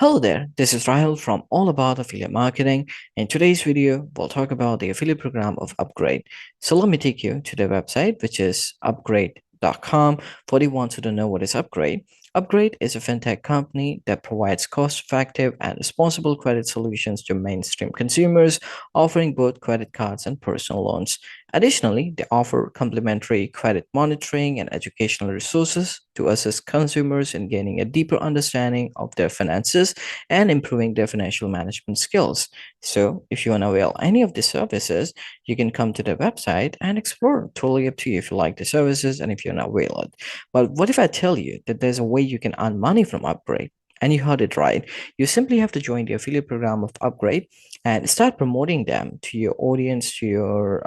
Hello there, this is Rahul from All About Affiliate Marketing. In today's video, we'll talk about the affiliate program of Upgrade. So let me take you to their website, which is upgrade.com. For the ones who don't know what is Upgrade, Upgrade is a fintech company that provides cost-effective and responsible credit solutions to mainstream consumers, offering both credit cards and personal loans. Additionally, they offer complimentary credit monitoring and educational resources to assist consumers in gaining a deeper understanding of their finances and improving their financial management skills. So, if you want to avail any of these services, you can come to their website and explore. Totally up to you if you like the services and if you're not avail it. But what if I tell you that there's a way you can earn money from Upgrade? And you heard it right. You simply have to join the affiliate program of Upgrade and start promoting them to your audience, to your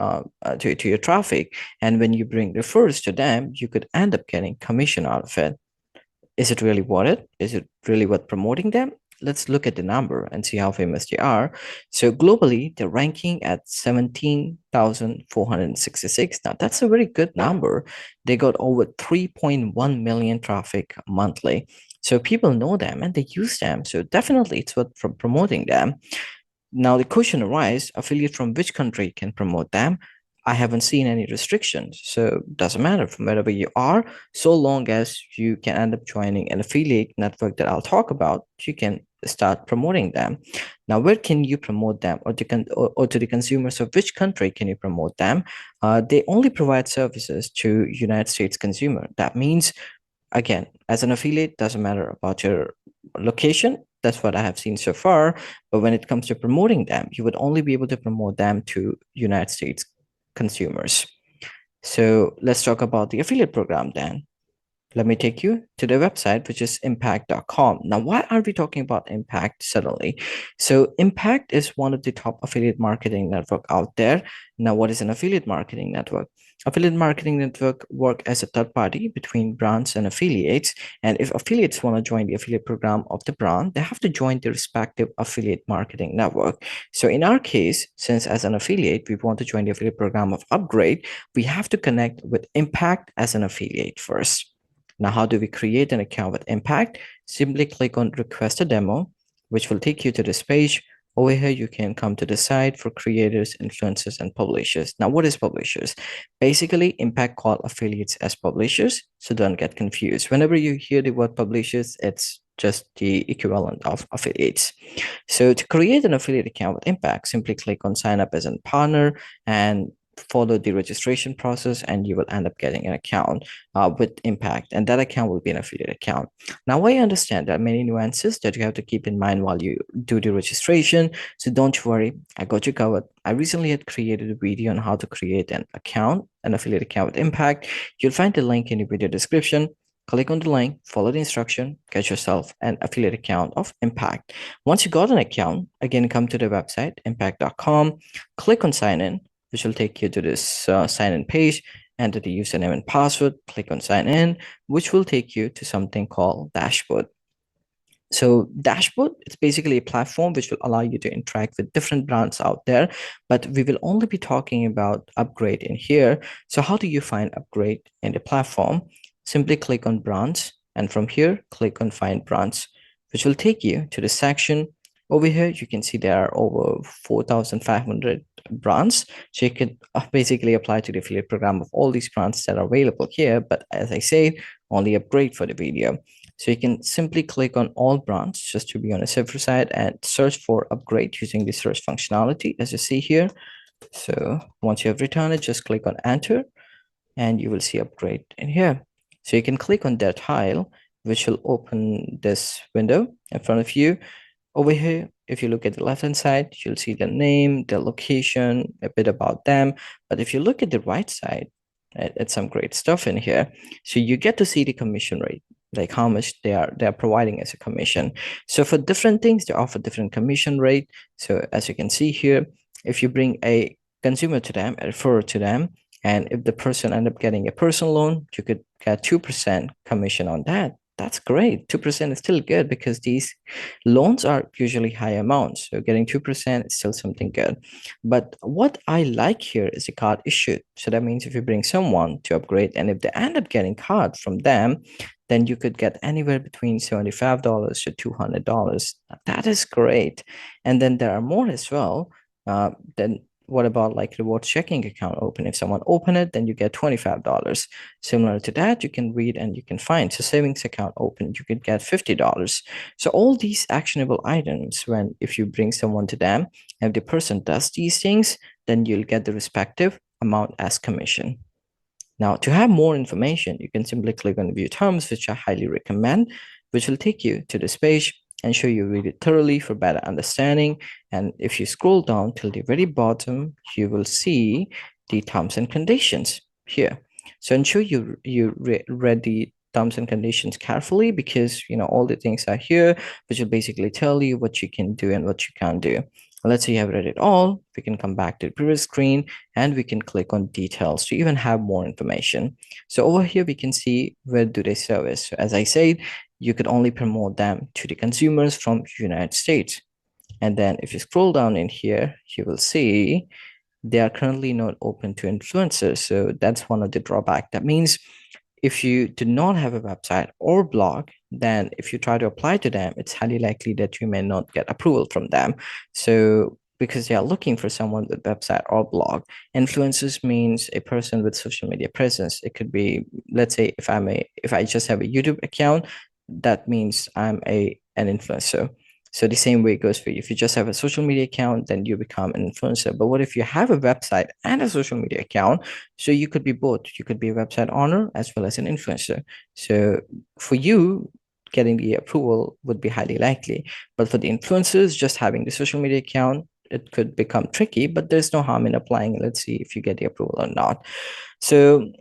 traffic. And when you bring refers to them, you could end up getting commission out of it. Is it really worth it? Is it really worth promoting them? Let's look at the number and see how famous they are. So globally, they're ranking at 17,466. Now, that's a very good number. They got over 3.1 million traffic monthly. So people know them and they use them. So definitely it's worth promoting them. Now the question arises, affiliate from which country can promote them? I haven't seen any restrictions, so it doesn't matter from wherever you are, so long as you can end up joining an affiliate network that I'll talk about, you can start promoting them. Now, where can you promote them, or to the consumers of which country can you promote them? They only provide services to United States consumer. That means, again, as an affiliate, doesn't matter about your location. That's what I have seen so far. But when it comes to promoting them, you would only be able to promote them to United States consumers. So let's talk about the affiliate program then. Let me take you to the website, which is impact.com. Now, why are we talking about Impact suddenly? So Impact is one of the top affiliate marketing network out there. Now, what is an affiliate marketing network? Affiliate marketing network work as a third party between brands and affiliates. And if affiliates want to join the affiliate program of the brand, they have to join the respective affiliate marketing network. So in our case, since as an affiliate, we want to join the affiliate program of Upgrade, we have to connect with Impact as an affiliate first. Now, how do we create an account with Impact? Simply click on Request a Demo, which will take you to this page. Over here, you can come to the site for creators, influencers, and publishers. Now, what is publishers? Basically, Impact call affiliates as publishers, so don't get confused. Whenever you hear the word publishers, it's just the equivalent of affiliates. So to create an affiliate account with Impact, simply click on sign up as a partner and follow the registration process, and you will end up getting an account with Impact, and that account will be an affiliate account. Now, I understand there are many nuances that you have to keep in mind while you do the registration, so don't worry, I got you covered. I recently had created a video on how to create an affiliate account with Impact. You'll find the link in the video description. Click on the link, follow the instruction, get yourself an affiliate account of Impact. Once you got an account, again, come to the website, impact.com, click on sign in, which will take you to this sign in page. Enter the username and password, click on sign in, which will take you to something called dashboard. So dashboard, it's basically a platform which will allow you to interact with different brands out there, but we will only be talking about Upgrade in here. So how do you find Upgrade in the platform? Simply click on brands, and from here, click on find brands, which will take you to the section. Over here, you can see there are over 4,500 brands. So you can basically apply to the affiliate program of all these brands that are available here. But as I said, only Upgrade for the video. So you can simply click on all brands just to be on a safer side and search for Upgrade using the search functionality as you see here. So once you have returned it, just click on enter and you will see Upgrade in here. So you can click on that tile, which will open this window in front of you. Over here, if you look at the left-hand side, you'll see the name, the location, a bit about them. But if you look at the right side, it's some great stuff in here. So you get to see the commission rate, like how much they're providing as a commission. So for different things, they offer different commission rate. So as you can see here, if you bring a consumer to them, a referrer to them, and if the person end up getting a personal loan, you could get 2% commission on that. That's great. 2% is still good because these loans are usually high amounts. So getting 2% is still something good. But what I like here is the card issued. So that means if you bring someone to Upgrade and if they end up getting card from them, then you could get anywhere between $75 to $200 that is great. And then there are more as well. Then what about like rewards checking account open? If someone open it, then you get $25. Similar to that, you can read and you can find. So savings account open, you could get $50. So all these actionable items, when if you bring someone to them, if the person does these things, then you'll get the respective amount as commission. Now, to have more information, you can simply click on view terms, which I highly recommend, which will take you to this page and show you read it thoroughly for better understanding. And if you scroll down till the very bottom, you will see the terms and conditions here. So ensure you read the terms and conditions carefully, because all the things are here, which will basically tell you what you can do and what you can't do. Let's say you have read it all. We can come back to the previous screen and we can click on details to even have more information. So over here, we can see where do they service. So as I said, you could only promote them to the consumers from United States. And then if you scroll down in here, you will see they are currently not open to influencers. So that's one of the drawback. That means if you do not have a website or blog, then if you try to apply to them, it's highly likely that you may not get approval from them. So because they are looking for someone with website or blog. Influencers means a person with social media presence. It could be, let's say, if I just have a YouTube account, that means I'm an influencer. So the same way it goes for you. If you just have a social media account, then you become an influencer. But what if you have a website and a social media account? So you could be both. You could be a website owner as well as an influencer. So for you, getting the approval would be highly likely. But for the influencers, just having the social media account, it could become tricky, but there's no harm in applying. Let's see if you get the approval or not. So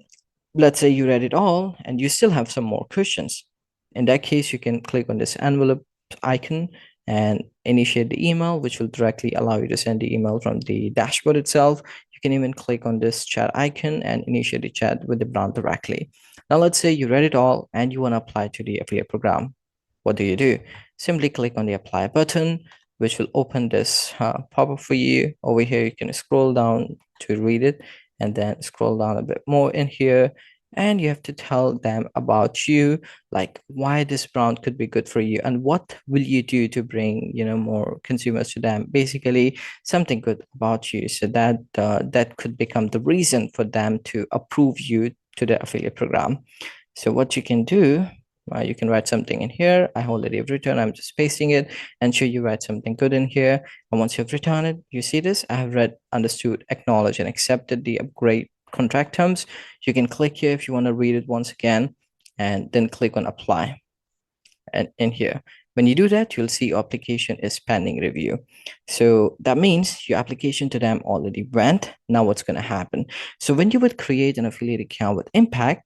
let's say you read it all and you still have some more questions. In that case, you can click on this envelope icon and initiate the email, which will directly allow you to send the email from the dashboard itself. You can even click on this chat icon and initiate the chat with the brand directly. Now, let's say you read it all and you want to apply to the affiliate program. What do? Simply click on the apply button, which will open this pop-up for you. Over here, you can scroll down to read it and then scroll down a bit more in here, and you have to tell them about you, like why this brand could be good for you and what will you do to bring more consumers to them. Basically something good about you, so that that could become the reason for them to approve you to the affiliate program. So what you can do, you can write something in here. I already have written, I'm just pasting it, and sure you write something good in here. And once you've written it, you see this, I have read, understood, acknowledged, and accepted the upgrade contract terms. You can click here if you want to read it once again, and then click on apply. And in here, when you do that, you'll see your application is pending review. So that means your application to them already went. Now what's going to happen? So when you would create an affiliate account with Impact,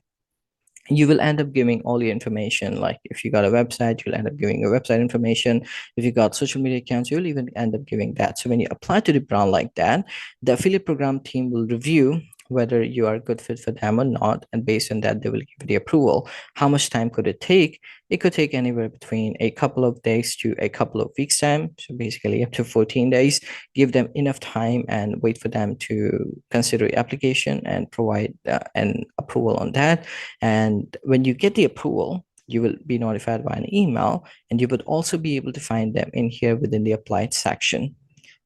you will end up giving all your information. Like if you got a website, you'll end up giving your website information. If you got social media accounts, you'll even end up giving that. So when you apply to the brand like that, the affiliate program team will review whether you are a good fit for them or not, and based on that they will give you the approval. How much time could it take? It could take anywhere between a couple of days to a couple of weeks time, so basically up to 14 days. Give them enough time and wait for them to consider your application and provide an approval on that. And when you get the approval, you will be notified by an email, and you would also be able to find them in here within the applied section.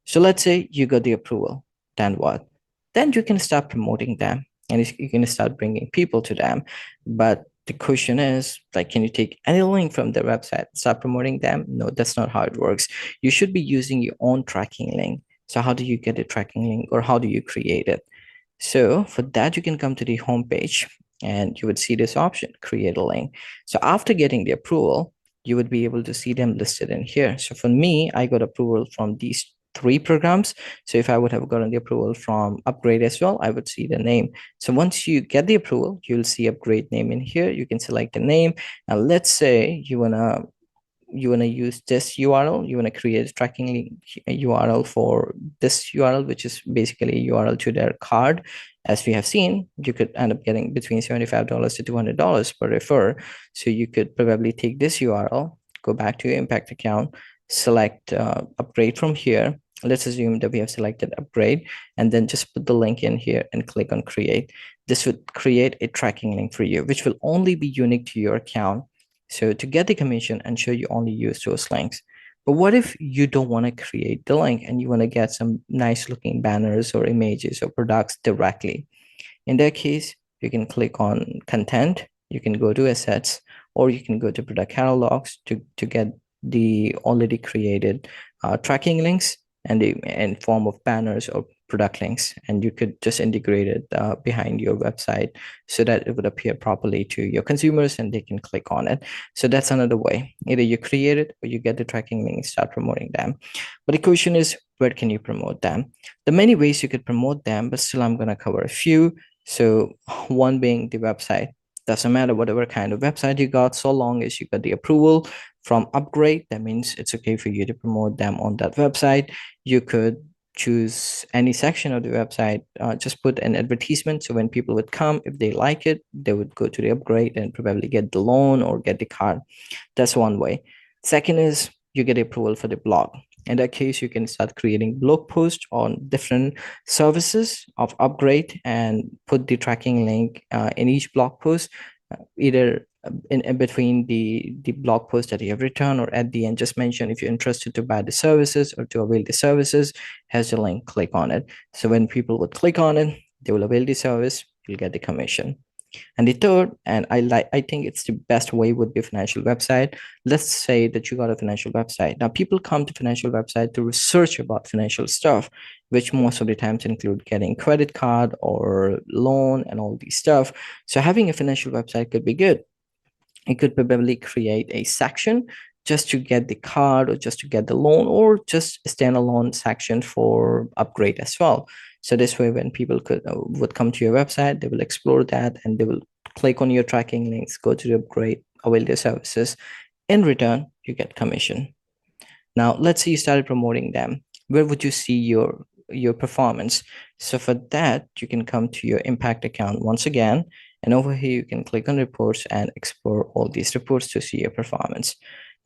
So let's say you got the approval, then what? Then you can start promoting them and you can start bringing people to them. But the question is, like, can you take any link from their website, start promoting them? No, that's not how it works. You should be using your own tracking link. So how do you get a tracking link, or how do you create it? So for that, you can come to the home page and you would see this option, create a link. So after getting the approval, you would be able to see them listed in here. So for me, I got approval from these three programs. So if I would have gotten the approval from Upgrade as well, I would see the name. So once you get the approval, you'll see Upgrade name in here. You can select the name. And let's say you want to use this URL, you want to create a tracking link URL for this URL, which is basically a URL to their card. As we have seen, you could end up getting between $75 to $200 per refer. So you could probably take this URL, go back to your Impact account, select Upgrade from here. Let's assume that we have selected Upgrade, and then just put the link in here and click on create. This would create a tracking link for you, which will only be unique to your account. So to get the commission, ensure you only use those links. But what if you don't want to create the link and you want to get some nice looking banners or images or products directly? In that case, you can click on content, you can go to assets, or you can go to product catalogs to get the already created tracking links and the in form of banners or product links, and you could just integrate it behind your website so that it would appear properly to your consumers and they can click on it. So that's another way. Either you create it or you get the tracking links, start promoting them. But the question is, where can you promote them? The many ways you could promote them, but still I'm going to cover a few. So one being the website. Doesn't matter whatever kind of website you got, so long as you got the approval from Upgrade, that means it's okay for you to promote them on that website. You could choose any section of the website, just put an advertisement. So when people would come, if they like it, they would go to the Upgrade and probably get the loan or get the card. That's one way. Second is you get approval for the blog. In that case, you can start creating blog posts on different services of Upgrade and put the tracking link in each blog post, either in between the blog post that you have written, or at the end, just mention if you're interested to buy the services or to avail the services, has the link, click on it. So when people would click on it, they will avail the service, you'll get the commission. And the third, and I think it's the best way, would be financial website. Let's say that you got a financial website. Now people come to financial website to research about financial stuff, which most of the times include getting credit card or loan and all these stuff. So having a financial website could be good. It could probably create a section just to get the card or just to get the loan, or just a standalone section for Upgrade as well. So this way, when people would come to your website, they will explore that and they will click on your tracking links, go to the Upgrade, avail their services. In return, you get commission. Now, let's say you started promoting them. Where would you see your performance? So for that, you can come to your impact account once again, and over here you can click on reports and explore all these reports to see your performance.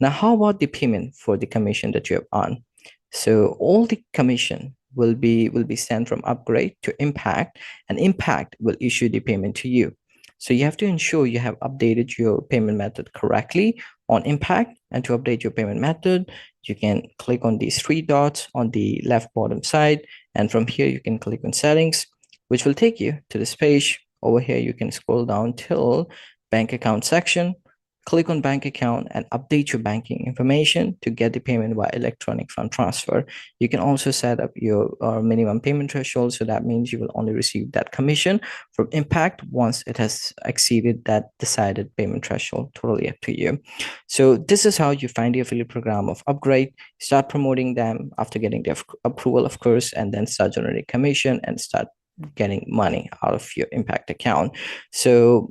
Now, how about the payment for the commission that you have earned? So all the commission will be sent from Upgrade to Impact, and Impact will issue the payment to you. So you have to ensure you have updated your payment method correctly on Impact. And to update your payment method, you can click on these three dots on the left bottom side, and from here you can click on settings, which will take you to this page. Over here you can scroll down till bank account section, click on bank account and update your banking information to get the payment via electronic fund transfer. You can also set up your minimum payment threshold, so that means you will only receive that commission from Impact once it has exceeded that decided payment threshold. Totally up to you. So this is how you find the affiliate program of Upgrade, start promoting them after getting the approval, of course, and then start generating commission and start getting money out of your Impact account. So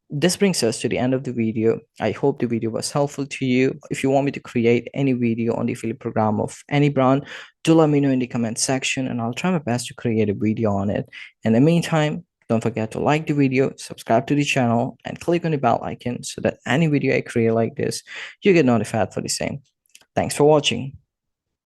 this brings us to the end of the video. I hope the video was helpful to you. If you want me to create any video on the affiliate program of any brand, do let me know in the comment section and I'll try my best to create a video on it. In the meantime, don't forget to like the video, subscribe to the channel, and click on the bell icon so that any video I create like this, you get notified for the same. Thanks for watching.